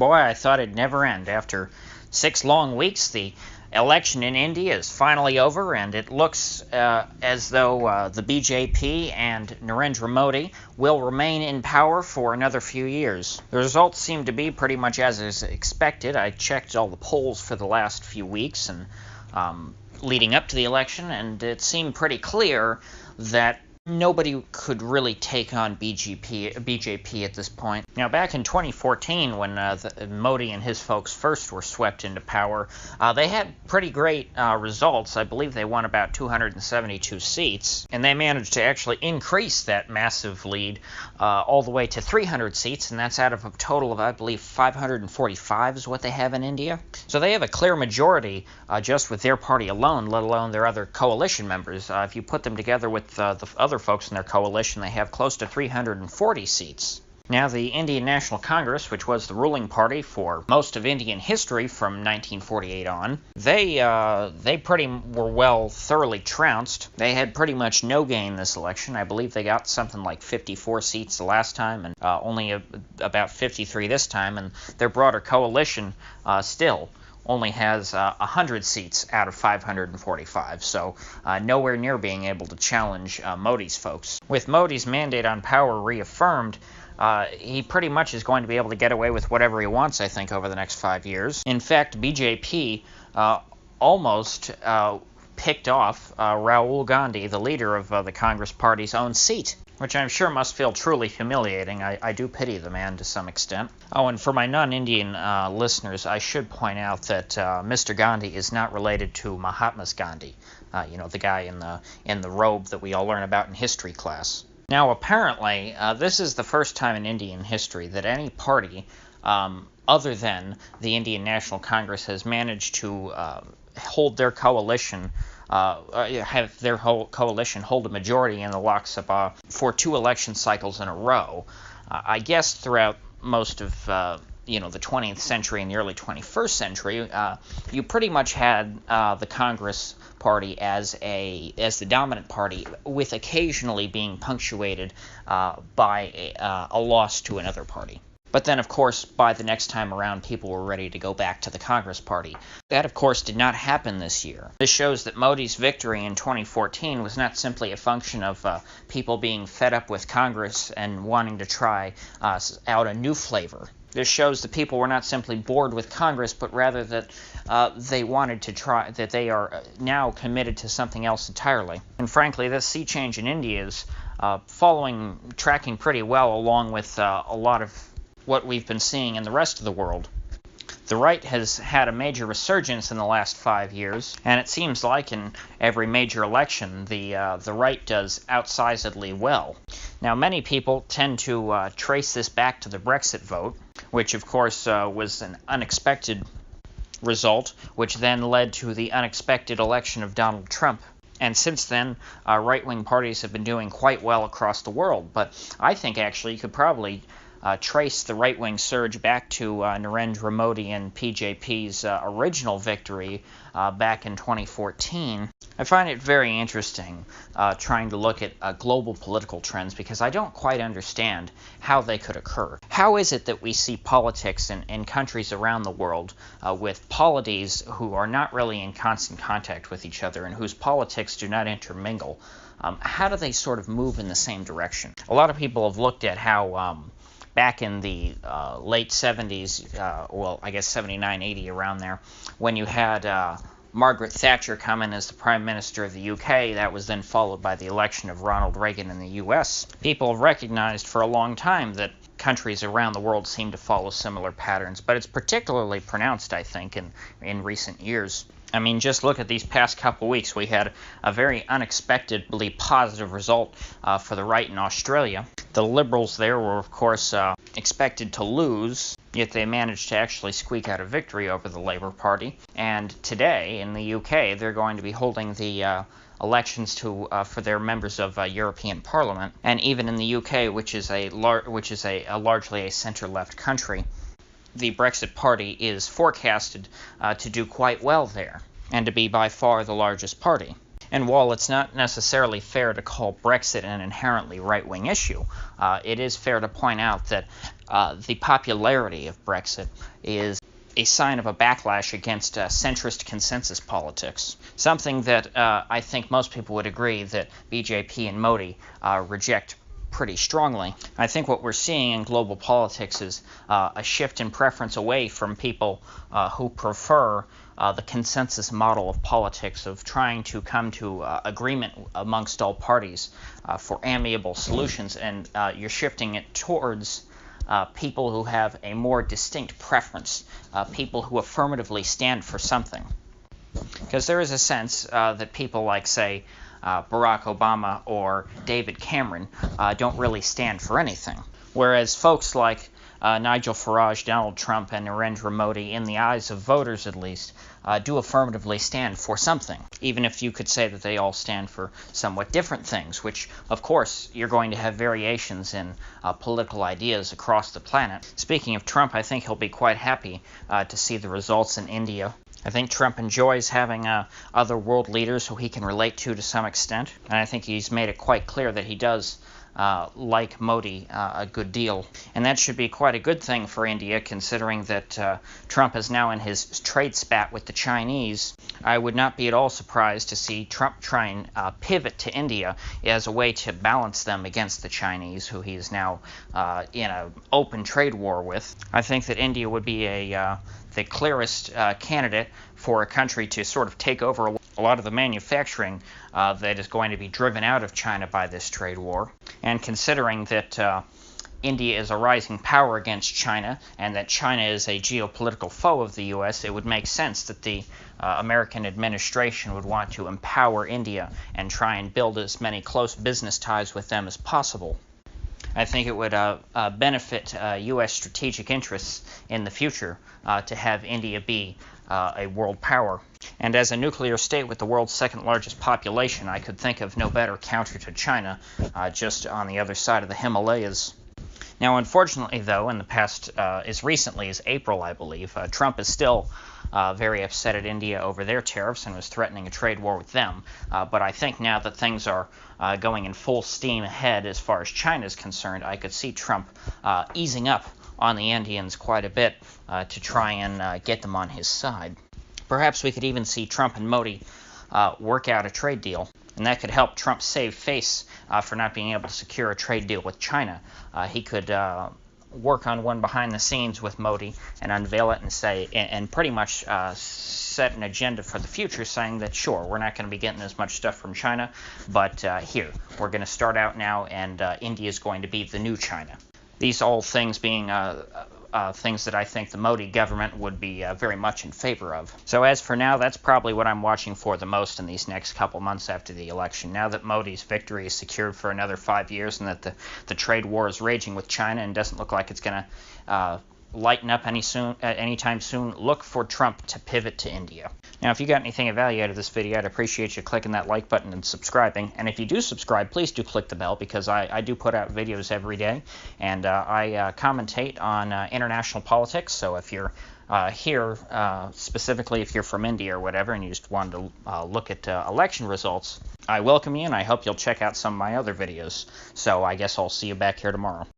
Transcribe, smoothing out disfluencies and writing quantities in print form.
Boy, I thought it'd never end. After 6 long weeks, the election in India is finally over, and it looks as though the BJP and Narendra Modi will remain in power for another few years. The results seem to be pretty much as is expected. I checked all the polls for the last few weeks and leading up to the election, and it seemed pretty clear that nobody could really take on BJP at this point. Now, back in 2014, when Modi and his folks first were swept into power, they had pretty great results. I believe they won about 272 seats, and they managed to actually increase that massive lead all the way to 300 seats, and that's out of a total of, I believe, 545 is what they have in India. So they have a clear majority just with their party alone, let alone their other coalition members. If you put them together with the other folks in their coalition, they have close to 340 seats. Now, the Indian National Congress, which was the ruling party for most of Indian history from 1948 on, they were thoroughly trounced. They had pretty much no gain this election. I believe they got something like 54 seats the last time, and only about 53 this time, and their broader coalition still only has 100 seats out of 545, so nowhere near being able to challenge Modi's folks. With Modi's mandate on power reaffirmed, he pretty much is going to be able to get away with whatever he wants, I think, over the next 5 years. In fact, BJP almost picked off Rahul Gandhi, the leader of the Congress Party's own seat, which I'm sure must feel truly humiliating. I do pity the man to some extent. Oh, and for my non-Indian listeners, I should point out that Mr. Gandhi is not related to Mahatma Gandhi, the guy in the robe that we all learn about in history class. Now, apparently, this is the first time in Indian history that any party other than the Indian National Congress has managed to hold their coalition have their whole coalition hold a majority in the Lok Sabha for 2 election cycles in a row. I guess throughout most of the 20th century and the early 21st century, you pretty much had the Congress Party as the dominant party, with occasionally being punctuated by a loss to another party. But then, of course, by the next time around, people were ready to go back to the Congress Party. That, of course, did not happen this year. This shows that Modi's victory in 2014 was not simply a function of people being fed up with Congress and wanting to try out a new flavor. This shows that people were not simply bored with Congress, but rather that they wanted to try, that they are now committed to something else entirely. And frankly, this sea change in India is tracking pretty well along with a lot of what we've been seeing in the rest of the world. The right has had a major resurgence in the last 5 years, and it seems like in every major election, the right does outsizedly well. Now, many people tend to trace this back to the Brexit vote, which, of course, was an unexpected result, which then led to the unexpected election of Donald Trump. And since then, right-wing parties have been doing quite well across the world. But I think, actually, you could probably trace the right-wing surge back to Narendra Modi and BJP's original victory back in 2014. I find it very interesting trying to look at global political trends, because I don't quite understand how they could occur. How is it that we see politics in countries around the world with polities who are not really in constant contact with each other and whose politics do not intermingle? How do they sort of move in the same direction? A lot of people have looked at how back in the late 70s, I guess 79, 80, around there, when you had Margaret Thatcher come in as the Prime Minister of the UK, that was then followed by the election of Ronald Reagan in the US. People have recognized for a long time that countries around the world seem to follow similar patterns, but it's particularly pronounced, I think, in recent years. I mean, just look at these past couple weeks. We had a very unexpectedly positive result for the right in Australia. The Liberals there were, of course, expected to lose, yet they managed to actually squeak out a victory over the Labour Party. And today, in the UK, they're going to be holding the elections for their members of European Parliament. And even in the UK, which is largely a centre-left country, the Brexit Party is forecasted to do quite well there, and to be by far the largest party. And while it's not necessarily fair to call Brexit an inherently right-wing issue, it is fair to point out that the popularity of Brexit is a sign of a backlash against centrist consensus politics, something that I think most people would agree that BJP and Modi reject pretty strongly. I think what we're seeing in global politics is a shift in preference away from people who prefer the consensus model of politics, of trying to come to agreement amongst all parties for amiable solutions, and you're shifting it towards people who have a more distinct preference, people who affirmatively stand for something. Because there is a sense that people like, say, Barack Obama or David Cameron don't really stand for anything. Whereas folks like Nigel Farage, Donald Trump, and Narendra Modi, in the eyes of voters at least, do affirmatively stand for something, even if you could say that they all stand for somewhat different things, which, of course, you're going to have variations in political ideas across the planet. Speaking of Trump, I think he'll be quite happy to see the results in India. I think Trump enjoys having other world leaders who he can relate to some extent, and I think he's made it quite clear that he does like Modi a good deal. And that should be quite a good thing for India, considering that Trump is now in his trade spat with the Chinese. I would not be at all surprised to see Trump try and pivot to India as a way to balance them against the Chinese, who he is now in an open trade war with. I think that India would be the clearest candidate for a country to sort of take over a lot of the manufacturing that is going to be driven out of China by this trade war. And considering that India is a rising power against China, and that China is a geopolitical foe of the U.S., it would make sense that the American administration would want to empower India and try and build as many close business ties with them as possible. I think it would benefit U.S. strategic interests in the future to have India be a world power. And as a nuclear state with the world's second largest population, I could think of no better counter to China, just on the other side of the Himalayas. Now, unfortunately, though, in the past, as recently as April, I believe, Trump is still very upset at India over their tariffs and was threatening a trade war with them. But I think now that things are going in full steam ahead as far as China is concerned, I could see Trump easing up on the Indians quite a bit to try and get them on his side. Perhaps we could even see Trump and Modi work out a trade deal, and that could help Trump save face for not being able to secure a trade deal with China. He could work on one behind the scenes with Modi and unveil it and say, and pretty much set an agenda for the future, saying that sure, we're not going to be getting as much stuff from China, but here, we're going to start out now, and India is going to be the new China. These all things being things that I think the Modi government would be very much in favor of. So as for now, that's probably what I'm watching for the most in these next couple months after the election. Now that Modi's victory is secured for another 5 years, and that the trade war is raging with China and doesn't look like it's going to lighten up anytime soon, look for Trump to pivot to India. Now, if you got anything of value out of this video, I'd appreciate you clicking that like button and subscribing. And if you do subscribe, please do click the bell, because I do put out videos every day, and I commentate on international politics. So if you're here, specifically if you're from India or whatever, and you just wanted to look at election results, I welcome you, and I hope you'll check out some of my other videos. So I guess I'll see you back here tomorrow.